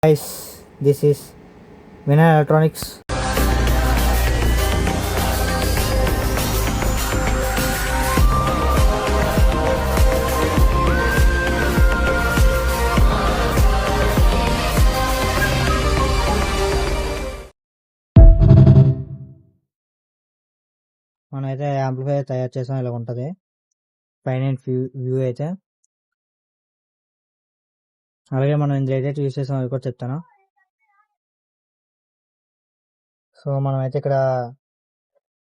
Guys, this is Vinay Electronics. మనమైతే amplifier తయారు చేసాం, ఇలా ఉంటుంది పైన వ్యూ అయితే. అలాగే మనం ఇందులో ఏదైతే యూస్ చేసాం అది కూడా చెప్తాను. సో మనమైతే ఇక్కడ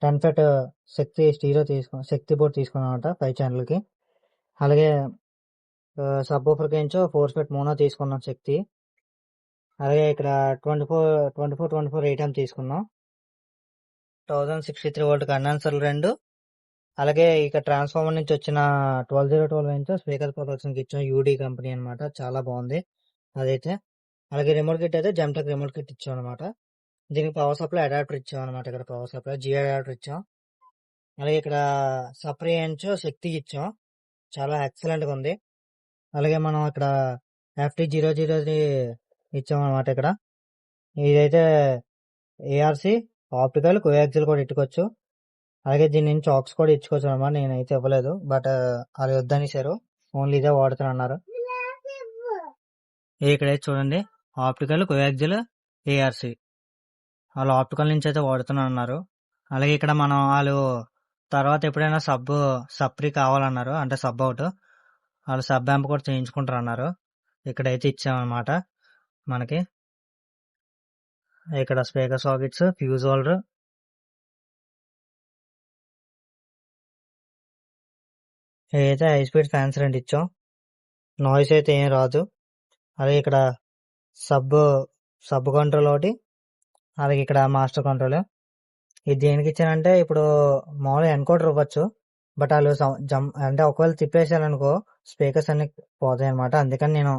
10 ఫెట్ శక్తి స్టీరియో శక్తి బోర్డ్ తీసుకున్నాం అనమాట 5 ఛానల్కి. అలాగే సబ్ ఊఫర్కి ఇంచో 4 ఫెట్ మోనో తీసుకున్నాం శక్తి. అలాగే ఇక్కడ 24 8 తీసుకున్నాం. 1063 వోల్ట్ కండెన్సర్లు 2. అలాగే ఇక ట్రాన్స్ఫార్మర్ నుంచి వచ్చిన 12012 ఇంచ్ స్పీకర్ ప్రొడక్షన్కి ఇచ్చాం, యూడీ కంపెనీ అనమాట, చాలా బాగుంది అదైతే. అలాగే రిమోట్ కిట్ అయితే జెమ్టెక్ రిమోట్ కిట్ ఇచ్చాం అనమాట. దీనికి పవర్ సప్లై అడాప్టర్ ఇచ్చాం అనమాట. ఇక్కడ పవర్ సప్లై జియో అడాప్టర్ ఇచ్చాం. అలాగే ఇక్కడ సప్రీ ఇంచ్ శక్తి ఇచ్చాం, చాలా ఎక్సలెంట్గా ఉంది. అలాగే మనం ఇక్కడ FT003 ఇచ్చాం అనమాట. ఇక్కడ ఇదైతే ఏఆర్సి ఆప్టికల్ కోయాక్సిల్ కూడా ఇట్టుకోవచ్చు. అలాగే దీని నుంచి ఆక్స్ కూడా ఇచ్చుకోవచ్చు అనమాట. నేనైతే ఇవ్వలేదు, బట్ అది వద్దనిసారు, ఓన్లీ ఇదే వాడుతున్నారు. ఇక్కడైతే చూడండి, ఆప్టికల్ కోయాక్సిల్ ఏఆర్సి వాళ్ళు ఆప్టికల్ నుంచి అయితే వాడుతున్నా అన్నారు. అలాగే ఇక్కడ మనం వాళ్ళు తర్వాత ఎప్పుడైనా సప్రీ కావాలన్నారు, అంటే సబ్ అవుట్, వాళ్ళు సబ్ యాంప్ కూడా చేయించుకుంటారు అన్నారు. ఇక్కడైతే ఇచ్చామన్నమాట మనకి. ఇక్కడ స్పీకర్ సాకెట్స్, ఫ్యూజ్ హోల్డర్, ఇదైతే హై స్పీడ్ ఫ్యాన్స్ 2 ఇచ్చాం, నాయిస్ అయితే ఏం రాదు. అలాగే ఇక్కడ సబ్ కంట్రోల్ ఒకటి, అలాగే ఇక్కడ మాస్టర్ కంట్రోల్. ఇది దేనికి ఇచ్చానంటే, ఇప్పుడు మామూలుగా ఎన్కోడర్ ఇవ్వచ్చు, బట్ వాళ్ళు అంటే ఒకవేళ తిప్పేసారనుకో స్పీకర్స్ అన్ని పోతాయి అనమాట. అందుకని నేను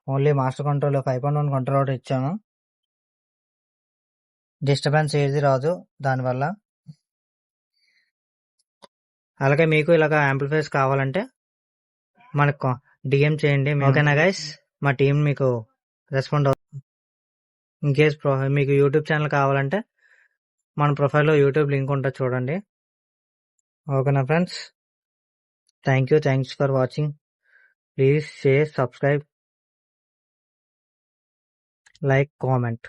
ఓన్లీ మాస్టర్ కంట్రోల్ 5.1 కంట్రోల్ ఒకటి ఇచ్చాను. డిస్టర్బెన్స్ ఏది రాదు దానివల్ల. అలాగే మీకు ఇలాగ యాంప్లిఫైర్స్ కావాలంటే మనకు డిఎం చేయండి. ఓకేనా గైస్, మా టీం మీకు రెస్పాండ్ అవుతుంది. ఇన్ కేస్ మీకు యూట్యూబ్ ఛానల్ కావాలంటే మన ప్రొఫైల్లో యూట్యూబ్ లింక్ ఉంటుంది, చూడండి. ఓకేనా friends, thanks for watching. Please share, subscribe, like, comment.